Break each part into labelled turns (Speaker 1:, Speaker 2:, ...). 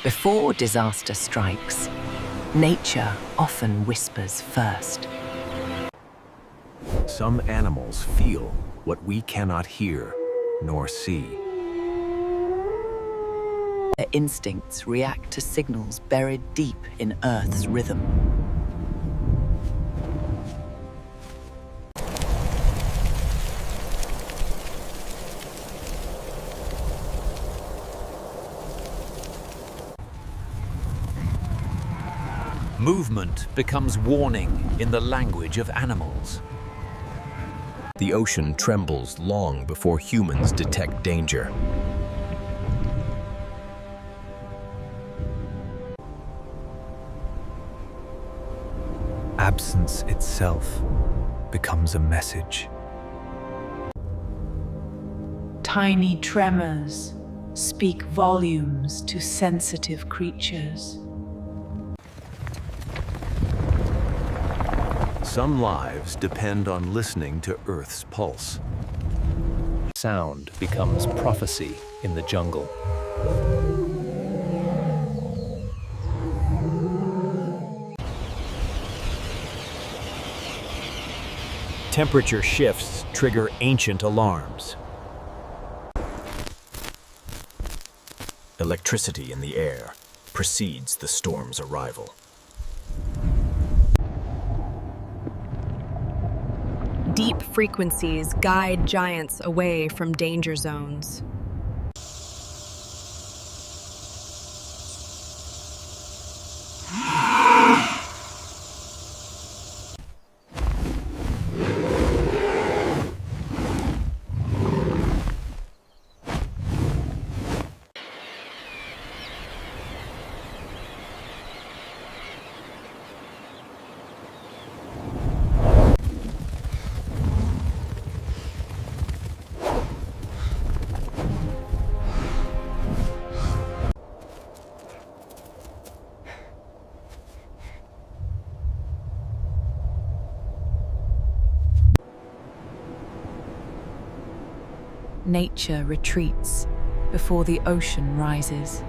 Speaker 1: Before disaster strikes, nature often whispers first.
Speaker 2: Some animals feel what we cannot hear nor see.
Speaker 1: Their instincts react to signals buried deep in Earth's rhythm.
Speaker 3: Movement becomes warning in the language of animals.
Speaker 2: The ocean trembles long before humans detect danger. Absence itself becomes a message.
Speaker 4: Tiny tremors speak volumes to sensitive creatures.
Speaker 2: Some lives depend on listening to Earth's pulse. Sound becomes prophecy in the jungle. Temperature shifts trigger ancient alarms. Electricity in the air precedes the storm's arrival.
Speaker 5: Deep frequencies guide giants away from danger zones.
Speaker 4: Nature retreats before the ocean rises.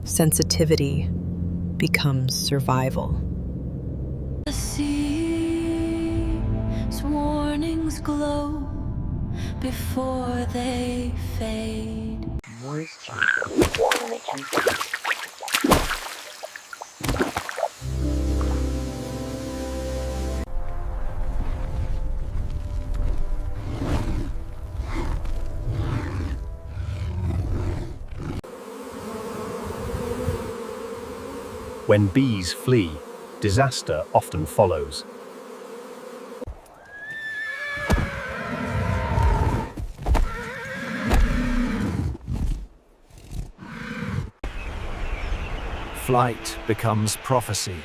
Speaker 5: Sensitivity becomes survival.
Speaker 6: The sea's warnings glow before they fade.
Speaker 2: When bees flee, disaster often follows. Flight becomes prophecy.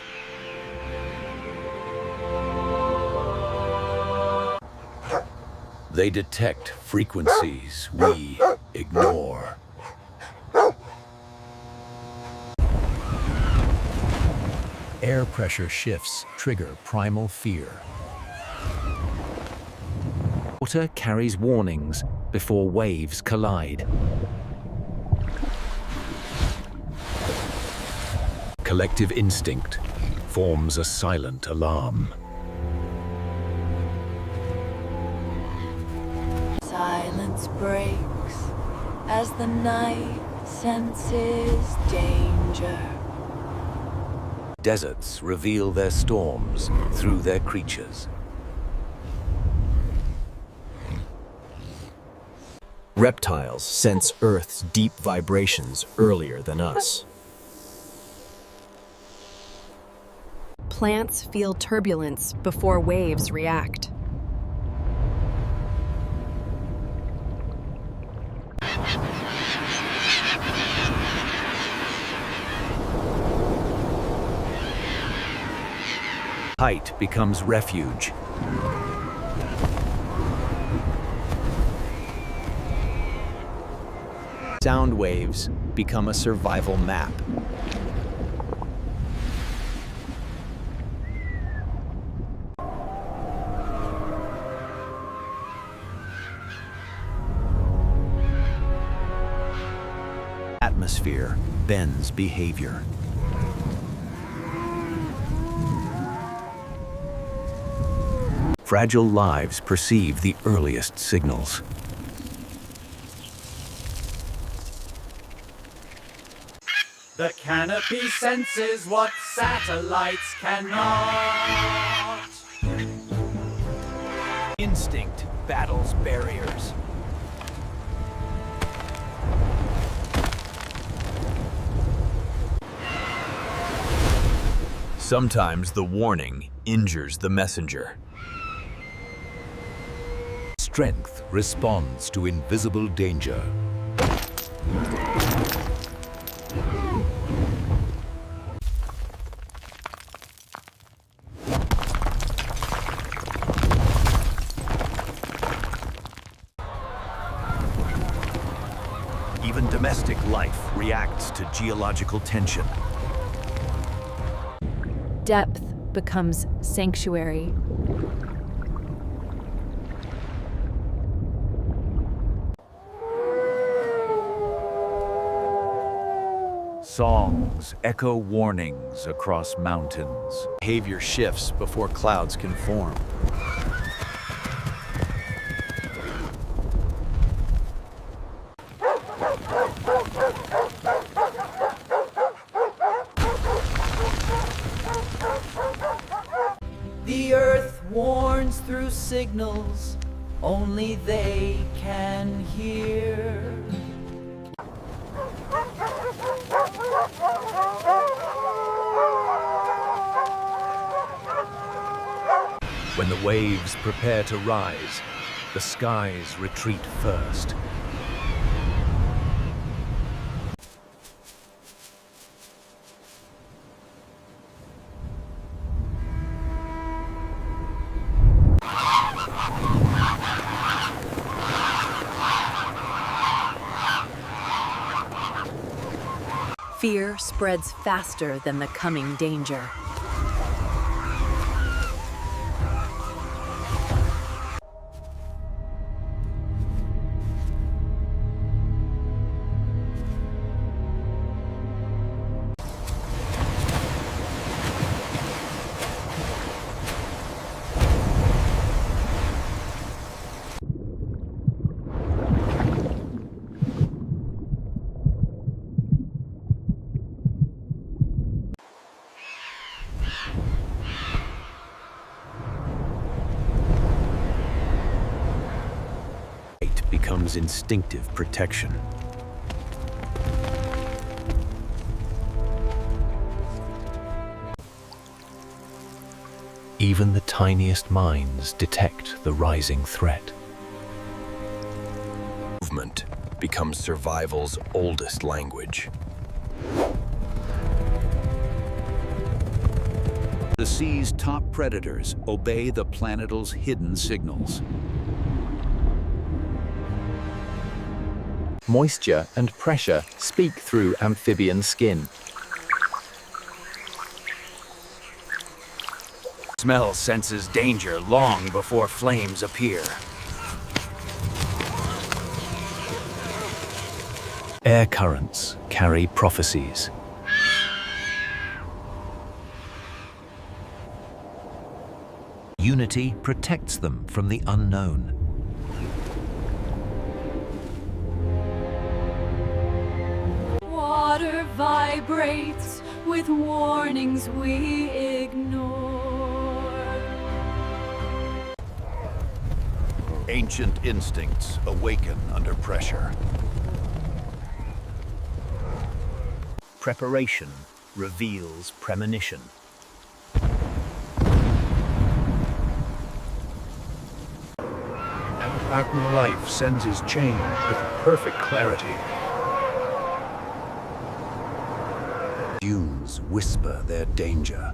Speaker 2: They detect frequencies we ignore. Air pressure shifts trigger primal fear.
Speaker 3: Water carries warnings before waves collide.
Speaker 2: Collective instinct forms a silent alarm.
Speaker 6: Silence breaks as the night senses danger.
Speaker 3: Deserts reveal their storms through their creatures.
Speaker 2: Reptiles sense Earth's deep vibrations earlier than us.
Speaker 5: Plants feel turbulence before waves react.
Speaker 3: Height becomes refuge. Sound waves become a survival map.
Speaker 2: atmosphere bends behavior. Fragile lives perceive the earliest signals.
Speaker 3: The canopy senses what satellites cannot. Instinct battles barriers.
Speaker 2: Sometimes the warning injures the messenger.
Speaker 7: Strength responds to invisible danger.
Speaker 2: Even domestic life reacts to geological tension.
Speaker 4: Depth becomes sanctuary.
Speaker 3: Songs echo warnings across mountains.
Speaker 2: Behavior shifts before clouds can form.
Speaker 1: The earth warns through signals only they can hear.
Speaker 2: When the waves prepare to rise, the skies retreat first.
Speaker 5: Fear spreads faster than the coming danger.
Speaker 2: Becomes instinctive protection. Even the tiniest minds detect the rising threat. Movement becomes survival's oldest language.
Speaker 3: The sea's top predators obey the planetal's hidden signals.
Speaker 8: Moisture and pressure speak through amphibian skin.
Speaker 3: Smell senses danger long before flames appear.
Speaker 2: Air currents carry prophecies. Unity protects them from the unknown.
Speaker 6: Water vibrates with warnings we ignore.
Speaker 3: Ancient instincts awaken under pressure.
Speaker 2: Preparation reveals premonition.
Speaker 7: Pattern life senses change with perfect clarity.
Speaker 2: Dunes whisper their danger.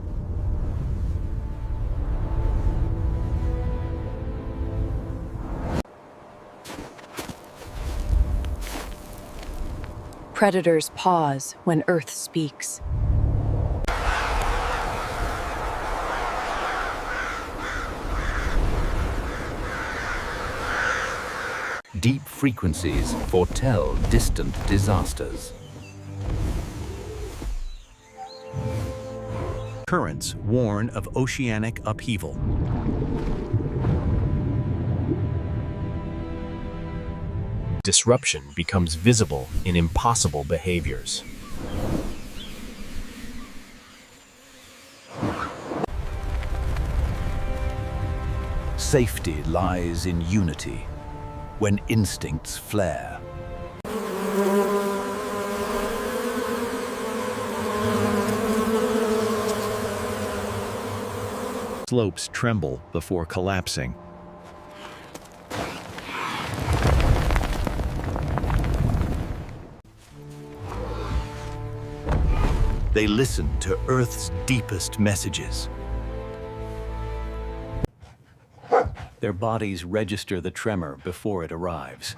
Speaker 5: Predators pause when Earth speaks.
Speaker 2: Deep frequencies foretell distant disasters. Currents warn of oceanic upheaval.
Speaker 9: Disruption becomes visible in impossible behaviors.
Speaker 2: Safety lies in unity when instincts flare. Slopes tremble before collapsing. They listen to Earth's deepest messages. Their bodies register the tremor before it arrives.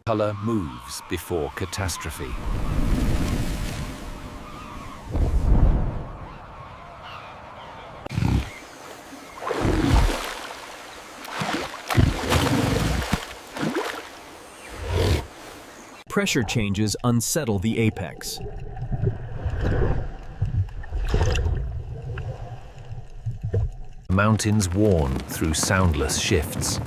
Speaker 2: Color moves before catastrophe.
Speaker 9: Pressure changes unsettle the apex.
Speaker 2: Mountains warn through soundless shifts.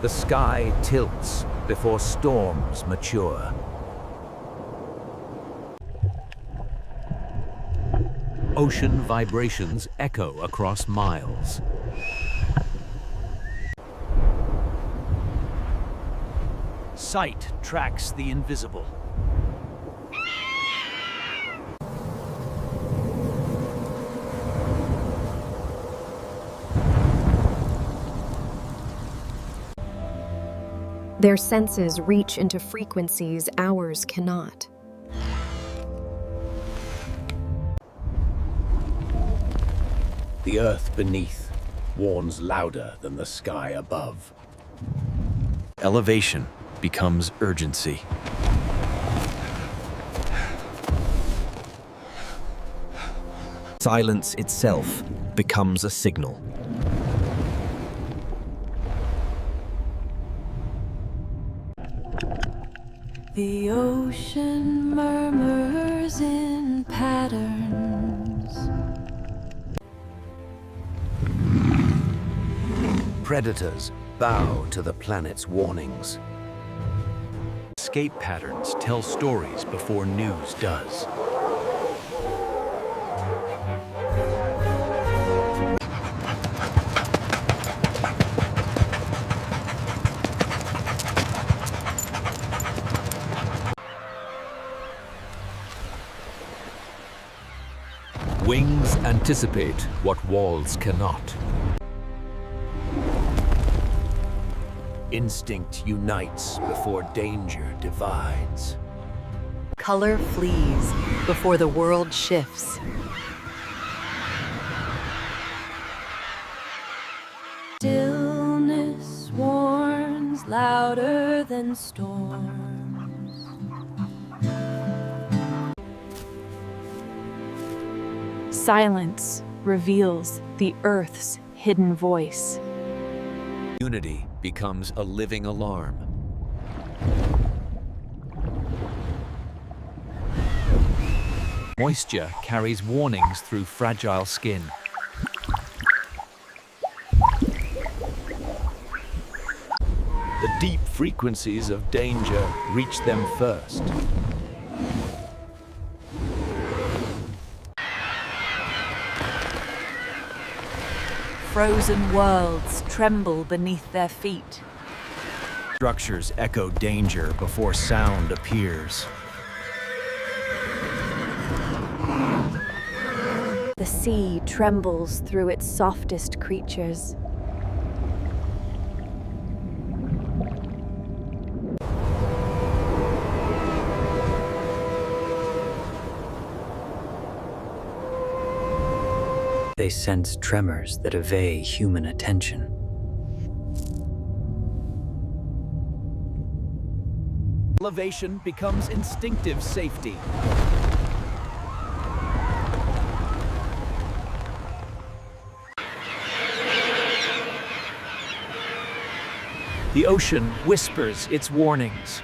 Speaker 2: The sky tilts before storms mature. Ocean vibrations echo across miles. Sight tracks the invisible.
Speaker 5: Their senses reach into frequencies ours cannot.
Speaker 2: The earth beneath warns louder than the sky above. Elevation becomes urgency.
Speaker 9: Silence itself becomes a signal.
Speaker 6: The ocean murmurs in patterns.
Speaker 2: Predators bow to the planet's warnings. Escape patterns tell stories before news does. Wings anticipate what walls cannot. Instinct unites before danger divides.
Speaker 1: Color flees before the world shifts.
Speaker 6: Stillness warns louder than storms.
Speaker 4: Silence reveals the Earth's hidden voice.
Speaker 2: Unity becomes a living alarm. Moisture carries warnings through fragile skin. The deep frequencies of danger reach them first.
Speaker 4: Frozen worlds tremble beneath their feet.
Speaker 2: Structures echo danger before sound appears.
Speaker 6: The sea trembles through its softest creatures.
Speaker 1: They sense tremors that evade human attention.
Speaker 2: Elevation becomes instinctive safety.
Speaker 3: The ocean whispers its warnings.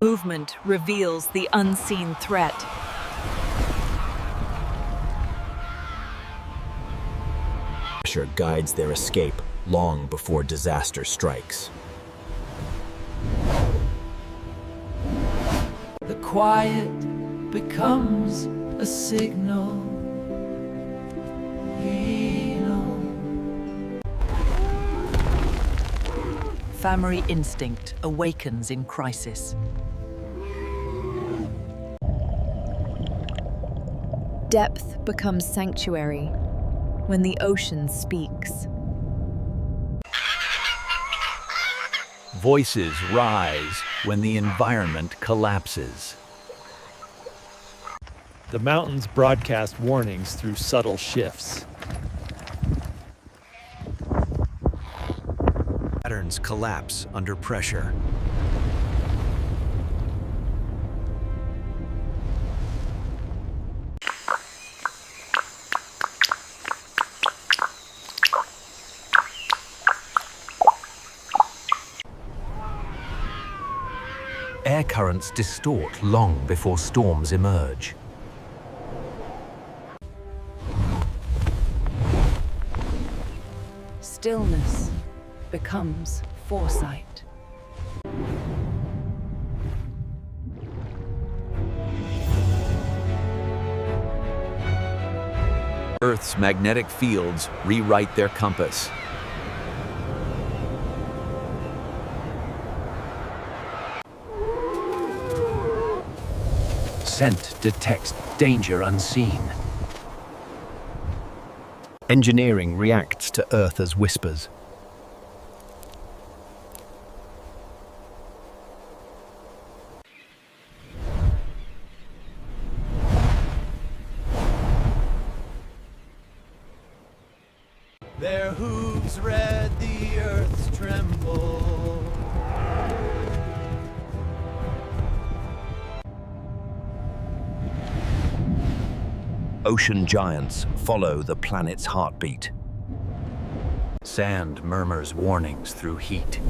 Speaker 4: Movement reveals the unseen threat.
Speaker 9: Pressure guides their escape long before disaster strikes.
Speaker 10: The quiet becomes a signal.
Speaker 1: Family instinct awakens in crisis.
Speaker 4: Depth becomes sanctuary when the ocean speaks.
Speaker 3: Voices rise when the environment collapses.
Speaker 11: The mountains broadcast warnings through subtle shifts.
Speaker 2: Patterns collapse under pressure.
Speaker 3: Air currents distort long before storms emerge.
Speaker 1: Stillness becomes foresight.
Speaker 3: Earth's magnetic fields rewrite their compass.
Speaker 2: Scent detects danger unseen.
Speaker 9: Engineering reacts to Earth's whispers.
Speaker 10: Their hooves read the earth's tremble.
Speaker 9: Ocean giants follow the planet's heartbeat.
Speaker 2: Sand murmurs warnings through heat.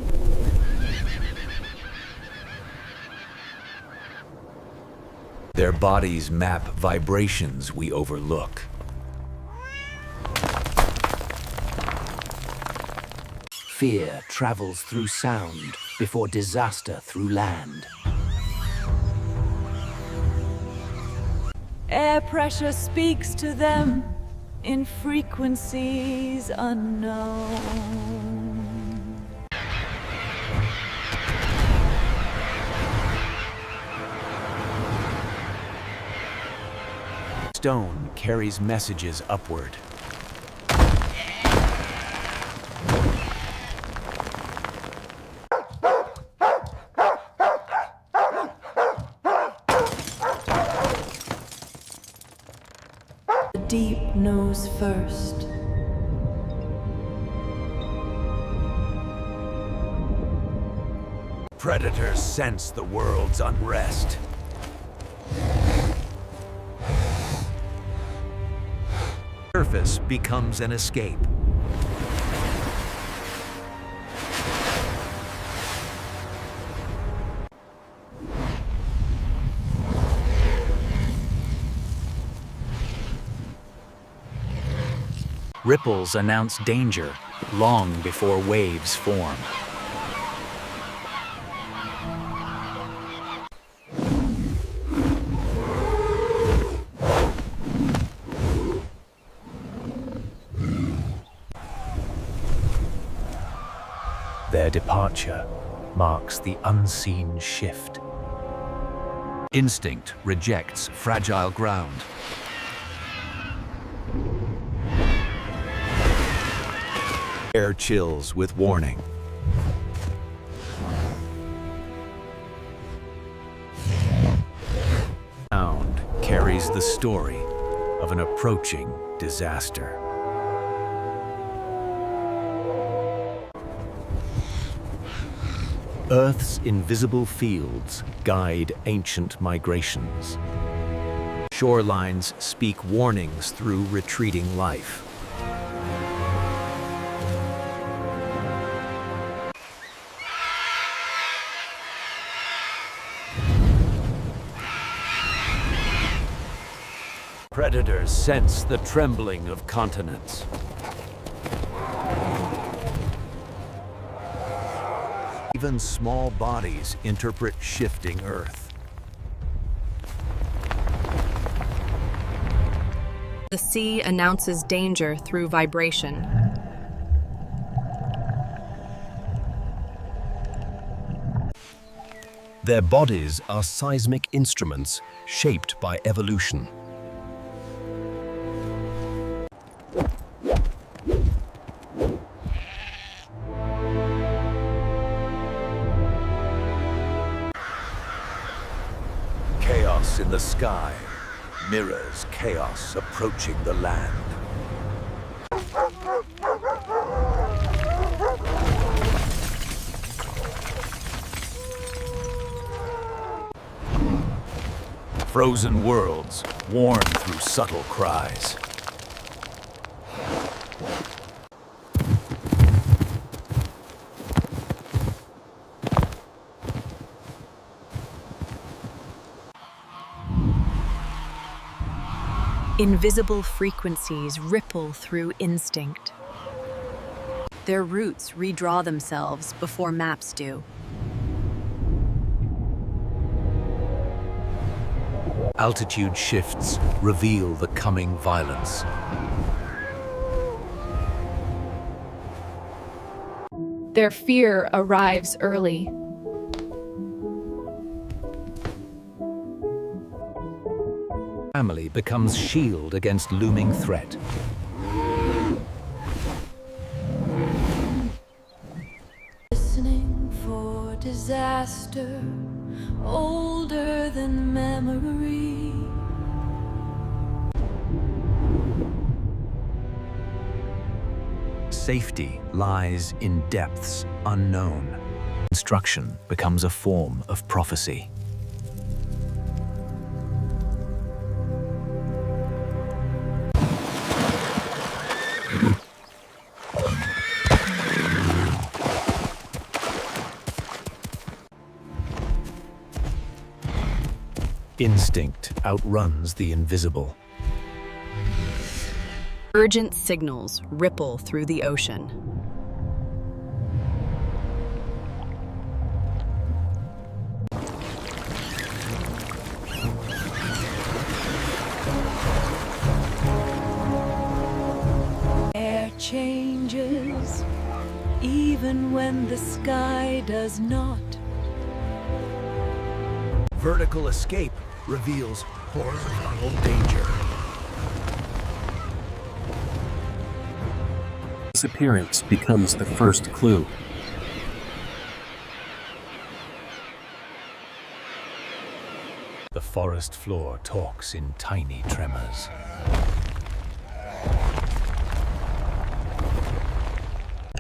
Speaker 2: Their bodies map vibrations we overlook. Fear travels through sound before disaster through land.
Speaker 10: Air pressure speaks to them in frequencies unknown.
Speaker 2: Stone carries messages upward.
Speaker 10: The deep knows first.
Speaker 2: Predators sense the world's unrest. Surface becomes an escape.
Speaker 3: Ripples announce danger long before waves form.
Speaker 2: Their departure marks the unseen shift.
Speaker 3: Instinct rejects fragile ground.
Speaker 2: Air chills with warning. Sound carries the story of an approaching disaster. Earth's invisible fields guide ancient migrations. Shorelines speak warnings through retreating life. Predators sense the trembling of continents. Even small bodies interpret shifting Earth.
Speaker 5: The sea announces danger through vibration.
Speaker 2: Their bodies are seismic instruments shaped by evolution. Chaos in the sky mirrors chaos approaching the land. Frozen worlds warn through subtle cries.
Speaker 5: Invisible frequencies ripple through instinct.
Speaker 1: Their roots redraw themselves before maps do.
Speaker 2: Altitude shifts reveal the coming violence.
Speaker 10: Their fear arrives early.
Speaker 2: Family becomes shield against looming threat.
Speaker 10: Listening for disaster, older than memory.
Speaker 2: Safety lies in depths unknown. Instruction becomes a form of prophecy. Instinct outruns the invisible.
Speaker 5: Urgent signals ripple through the ocean.
Speaker 10: Air changes, even when the sky does not.
Speaker 2: Vertical escape reveals horizontal danger.
Speaker 12: Disappearance becomes the first clue.
Speaker 2: The forest floor talks in tiny tremors.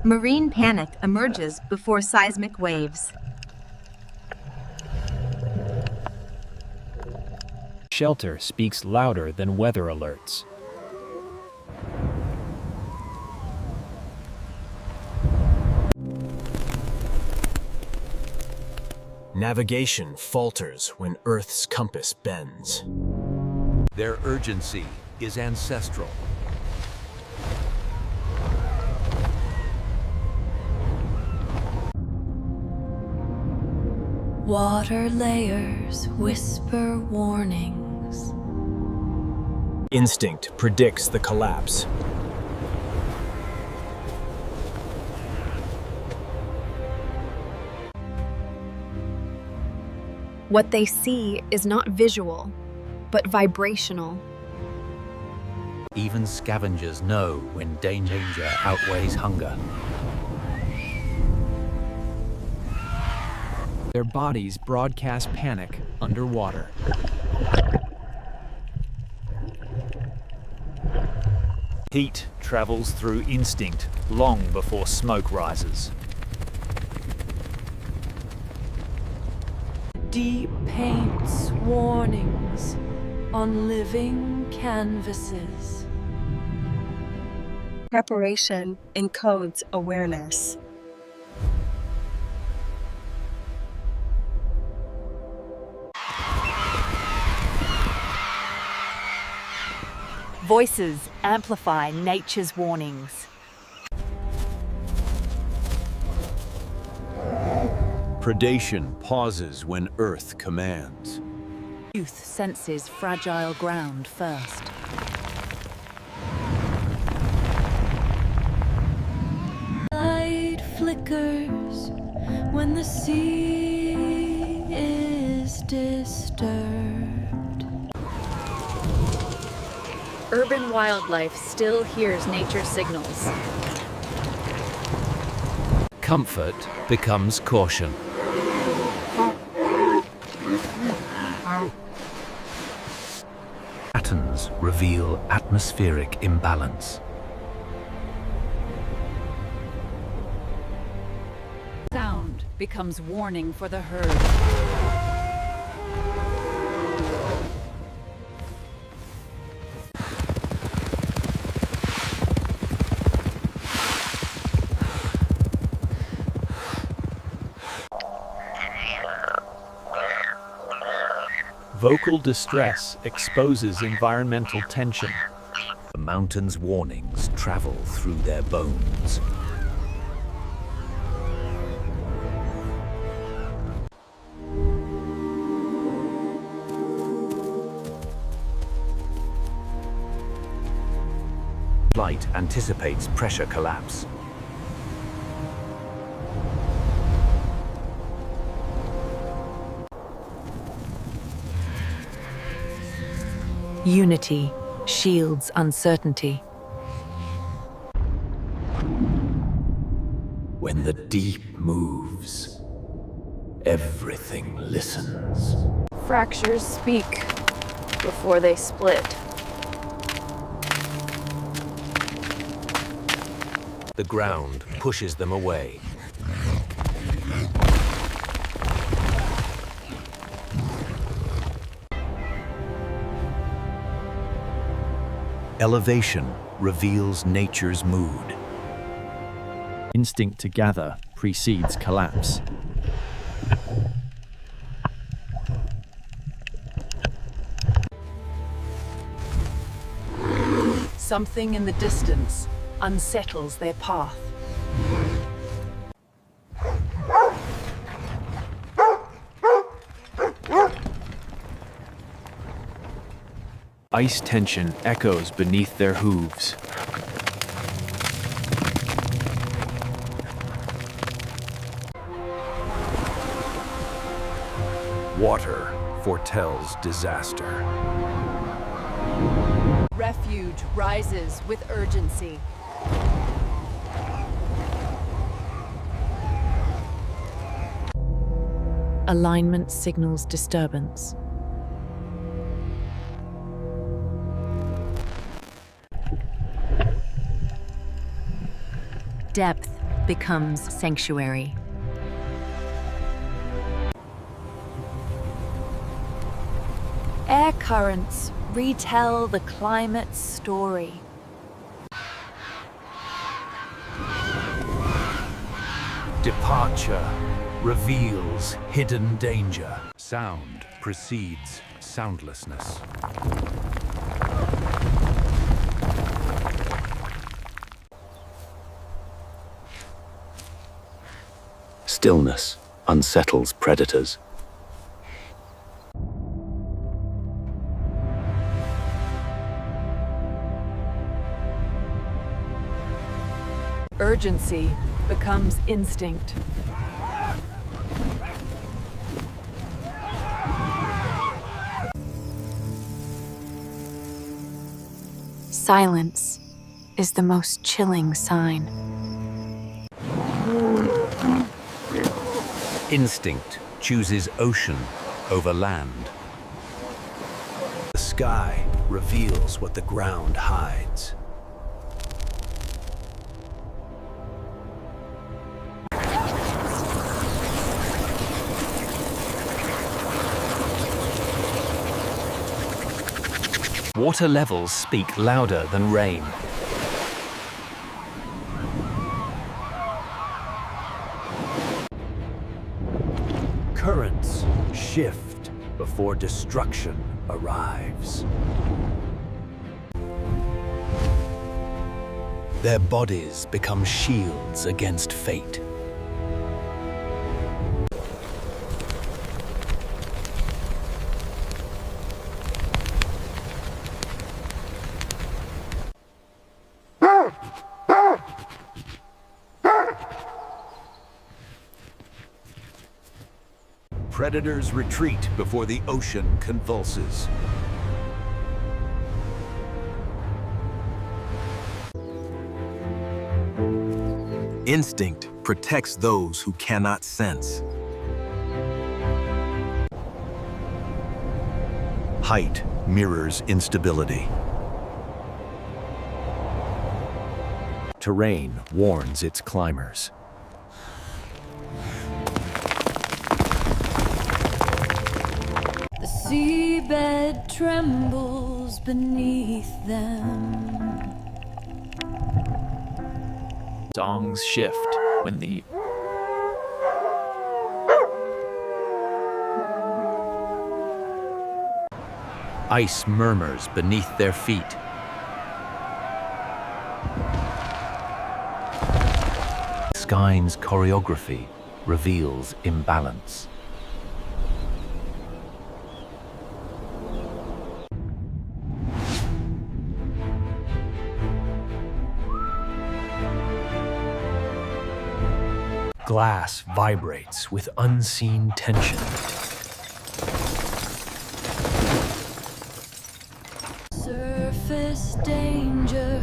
Speaker 13: Marine panic emerges before seismic waves.
Speaker 11: Shelter speaks louder than weather alerts.
Speaker 9: Navigation falters when Earth's compass bends.
Speaker 2: Their urgency is ancestral.
Speaker 10: Water layers whisper warnings.
Speaker 9: Instinct predicts the collapse.
Speaker 5: What they see is not visual, but vibrational.
Speaker 2: Even scavengers know when danger outweighs hunger.
Speaker 11: Their bodies broadcast panic underwater. Heat travels through instinct long before smoke rises.
Speaker 10: Deep paints warnings on living canvases.
Speaker 14: Preparation encodes awareness.
Speaker 13: Voices amplify nature's warnings.
Speaker 2: Predation pauses when Earth commands.
Speaker 4: Youth senses fragile ground first.
Speaker 10: Light flickers when the sea is disturbed.
Speaker 15: Urban wildlife still hears nature's signals.
Speaker 3: Comfort becomes caution.
Speaker 2: Patterns reveal atmospheric imbalance.
Speaker 4: Sound becomes warning for the herd.
Speaker 11: Vocal distress exposes environmental tension.
Speaker 2: The mountain's warnings travel through their bones. Light anticipates pressure collapse.
Speaker 4: Unity shields uncertainty.
Speaker 2: When the deep moves, everything listens.
Speaker 15: Fractures speak before they split.
Speaker 2: The ground pushes them away. Elevation reveals nature's mood.
Speaker 11: Instinct to gather precedes collapse.
Speaker 4: Something in the distance unsettles their path.
Speaker 11: Ice tension echoes beneath their hooves.
Speaker 2: Water foretells disaster.
Speaker 4: Refuge rises with urgency. Alignment signals disturbance.
Speaker 13: Depth becomes sanctuary.
Speaker 6: Air currents retell the climate's story.
Speaker 2: Departure reveals hidden danger. Sound precedes soundlessness. Stillness unsettles predators.
Speaker 4: Urgency becomes instinct.
Speaker 6: Silence is the most chilling sign.
Speaker 2: Instinct chooses ocean over land. The sky reveals what the ground hides.
Speaker 3: Water levels speak louder than rain.
Speaker 2: Currents shift before destruction arrives. Their bodies become shields against fate. Predators retreat before the ocean convulses.
Speaker 9: Instinct protects those who cannot sense.
Speaker 2: Height mirrors instability. Terrain warns its climbers.
Speaker 10: The seabed trembles beneath them.
Speaker 11: Songs shift when the
Speaker 3: Ice murmurs beneath their feet. Skyne's choreography reveals imbalance. Glass vibrates with unseen tension.
Speaker 10: Surface danger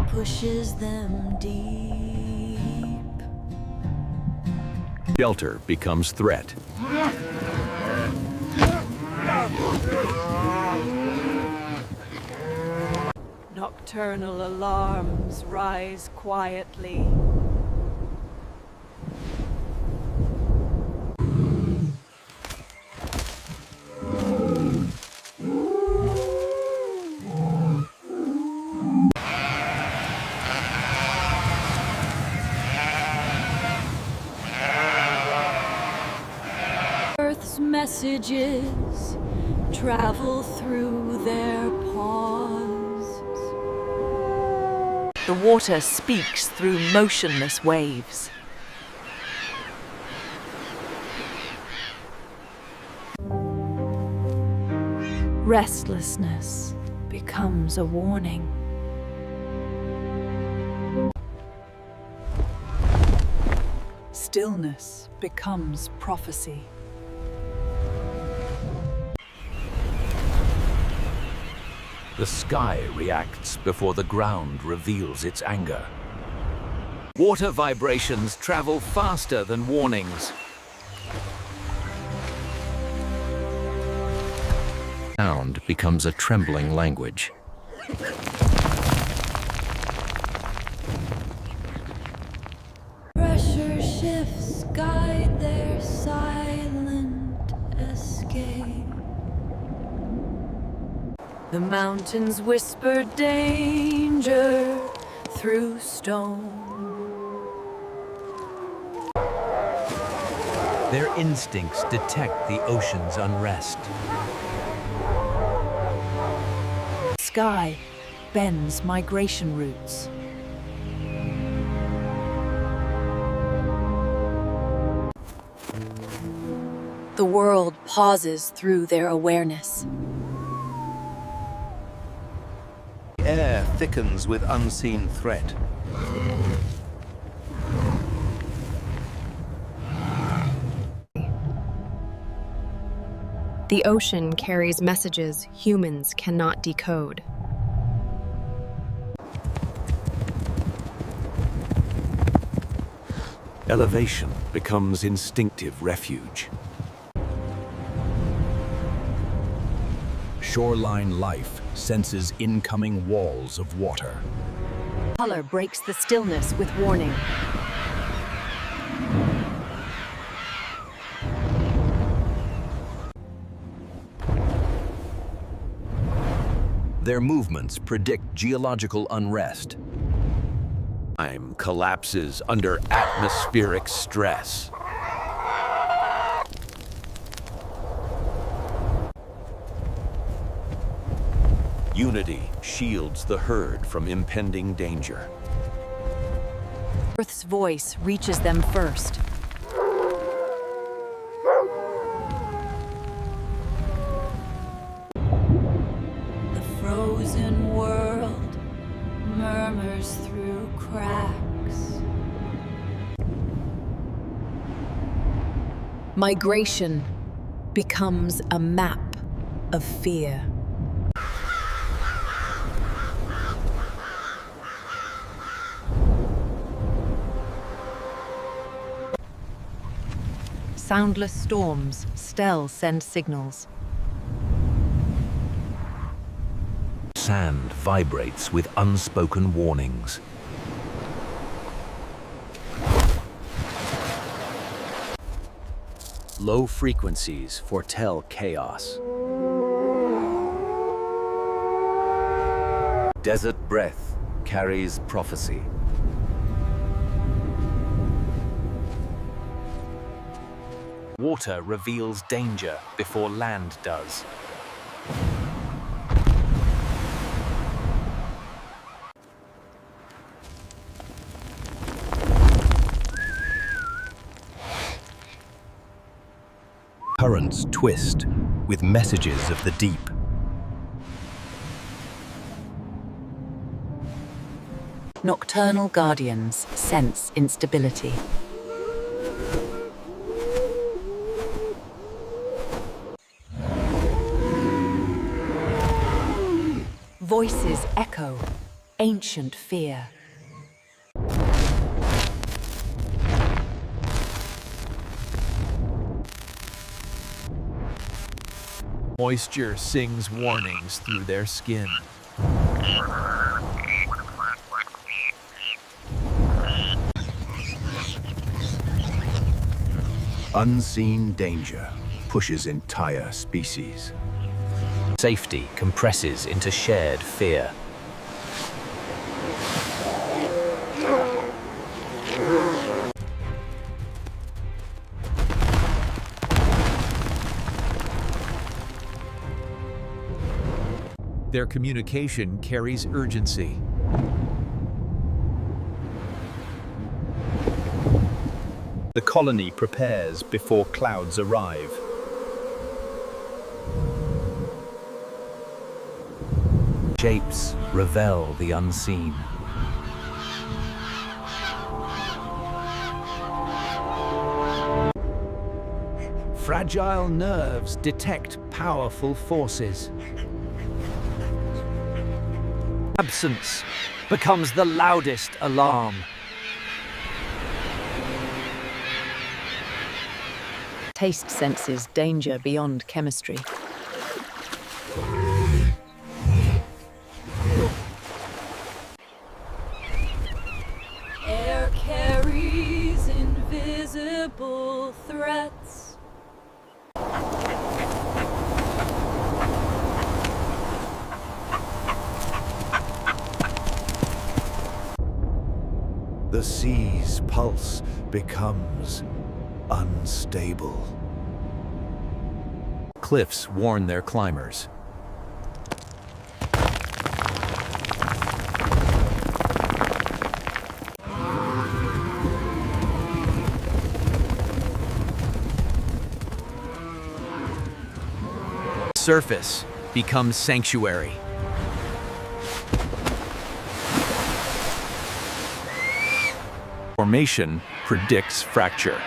Speaker 10: pushes them deep.
Speaker 2: Shelter becomes threat.
Speaker 4: Nocturnal alarms rise quietly.
Speaker 10: Earth's messages travel through their paws.
Speaker 1: The water speaks through motionless waves.
Speaker 6: Restlessness becomes a warning.
Speaker 4: Stillness becomes prophecy.
Speaker 3: The sky reacts before the ground reveals its anger. Water vibrations travel faster than warnings. Sound becomes a trembling language.
Speaker 10: Pressure shifts guide their silent escape.
Speaker 1: The mountains whisper danger through stone.
Speaker 3: Their instincts detect the ocean's unrest.
Speaker 4: Sky bends migration routes.
Speaker 6: The world pauses through their awareness.
Speaker 7: The air thickens with unseen threat.
Speaker 5: The ocean carries messages humans cannot decode.
Speaker 2: Elevation becomes instinctive refuge. Shoreline life senses incoming walls of water.
Speaker 1: Color breaks the stillness with warning.
Speaker 2: Their movements predict geological unrest.
Speaker 3: Time collapses under atmospheric stress. Unity shields the herd from impending danger.
Speaker 13: Earth's voice reaches them first.
Speaker 10: The frozen world murmurs through cracks.
Speaker 5: Migration becomes a map of fear.
Speaker 13: Soundless storms still send signals.
Speaker 2: Sand vibrates with unspoken warnings.
Speaker 11: Low frequencies foretell chaos.
Speaker 3: Desert breath carries prophecy.
Speaker 11: Water reveals danger before land does.
Speaker 2: Currents twist with messages of the deep.
Speaker 1: Nocturnal guardians sense instability. Voices echo ancient fear.
Speaker 11: Moisture sings warnings through their skin.
Speaker 2: Unseen danger pushes entire species.
Speaker 11: Safety compresses into shared fear. Their communication carries urgency.
Speaker 8: The colony prepares before clouds arrive.
Speaker 3: Shapes reveal the unseen.
Speaker 11: Fragile nerves detect powerful forces. Absence becomes the loudest alarm.
Speaker 13: Taste senses danger beyond chemistry.
Speaker 10: Air carries invisible threats.
Speaker 7: The sea's pulse becomes unstable.
Speaker 3: Cliffs warn their climbers.
Speaker 11: Surface becomes sanctuary. Formation predicts fracture.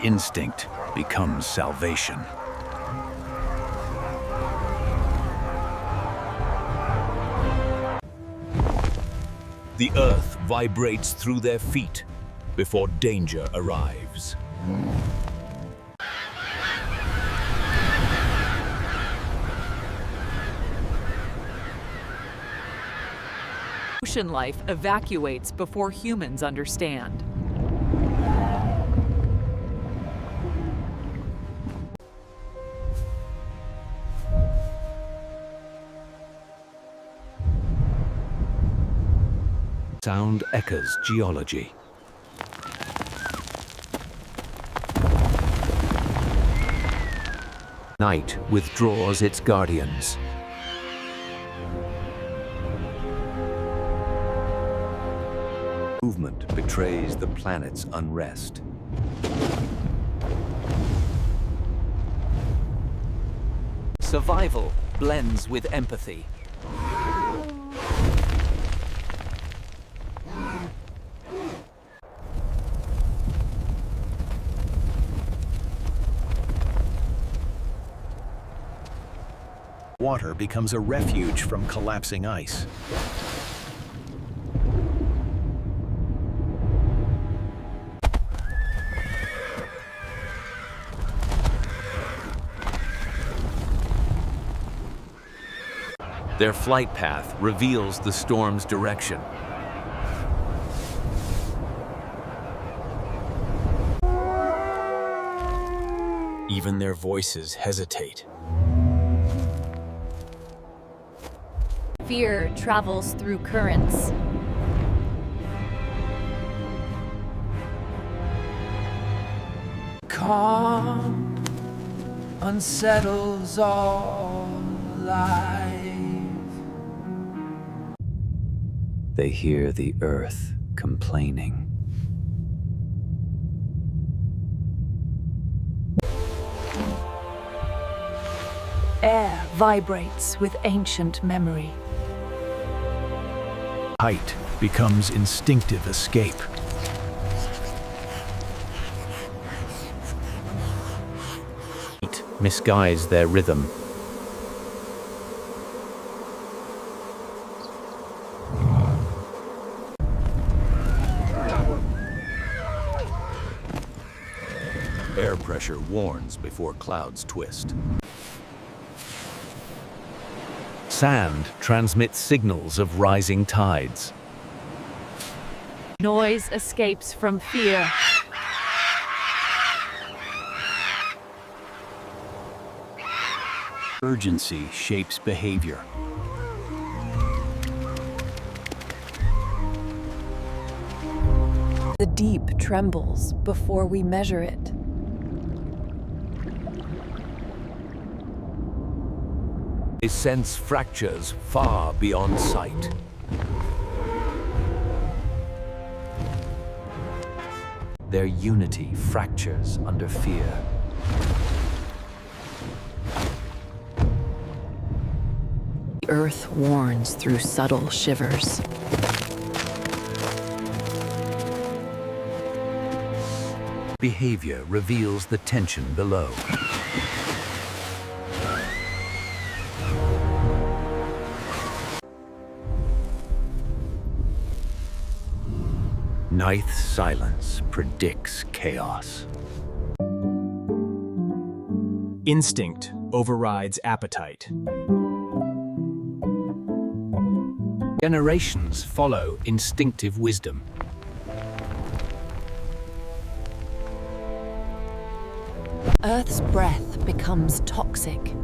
Speaker 2: Instinct becomes salvation.
Speaker 3: The earth vibrates through their feet before danger arrives.
Speaker 4: Ocean life evacuates before humans understand.
Speaker 2: Sound echoes geology. Night withdraws its guardians. Movement betrays the planet's unrest.
Speaker 3: Survival blends with empathy.
Speaker 7: Water becomes a refuge from collapsing ice.
Speaker 3: Their flight path reveals the storm's direction.
Speaker 9: Even their voices hesitate.
Speaker 10: Fear travels through currents.
Speaker 16: Calm unsettles all life.
Speaker 2: They hear the earth complaining.
Speaker 1: Air vibrates with ancient memory.
Speaker 7: Height becomes instinctive escape.
Speaker 8: Heat misguides their rhythm.
Speaker 2: Air pressure warns before clouds twist.
Speaker 3: Sand transmits signals of rising tides.
Speaker 4: Noise escapes from fear.
Speaker 7: Urgency shapes behavior.
Speaker 6: The deep trembles before we measure it.
Speaker 3: They sense fractures far beyond sight. Their unity fractures under fear.
Speaker 1: The earth warns through subtle shivers.
Speaker 2: Behavior reveals the tension below. Ninth silence predicts chaos.
Speaker 9: Instinct overrides appetite.
Speaker 3: Generations follow instinctive wisdom.
Speaker 1: Earth's breath becomes toxic.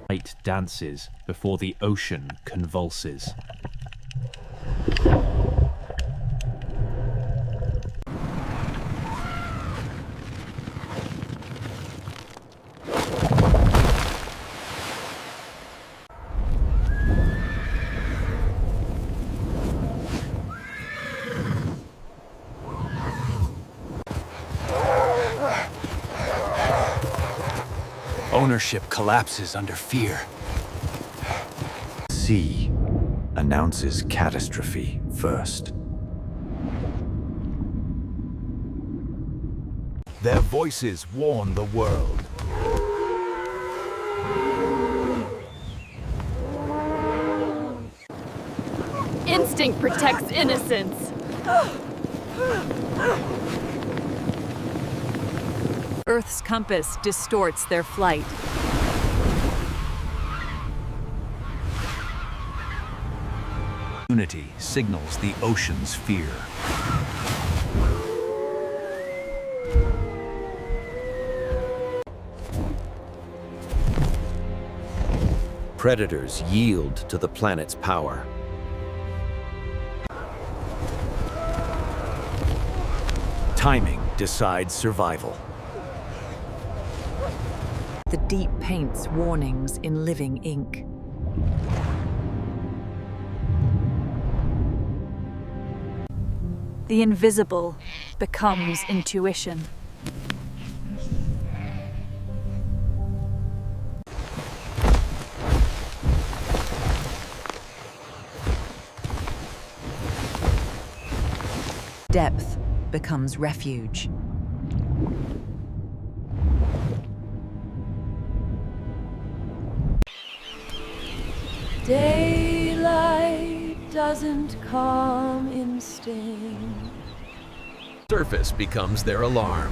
Speaker 11: Light dances before the ocean convulses.
Speaker 7: Ownership collapses under fear.
Speaker 2: Sea announces catastrophe first.
Speaker 3: Their voices warn the world.
Speaker 10: Instinct protects innocence.
Speaker 4: Earth's compass distorts their flight.
Speaker 3: Unity signals the ocean's fear.
Speaker 2: Predators yield to the planet's power. Timing decides survival.
Speaker 1: The deep paints warnings in living ink.
Speaker 4: The invisible becomes intuition.
Speaker 1: Depth becomes refuge.
Speaker 6: Daylight doesn't calm instinct.
Speaker 3: Surface becomes their alarm.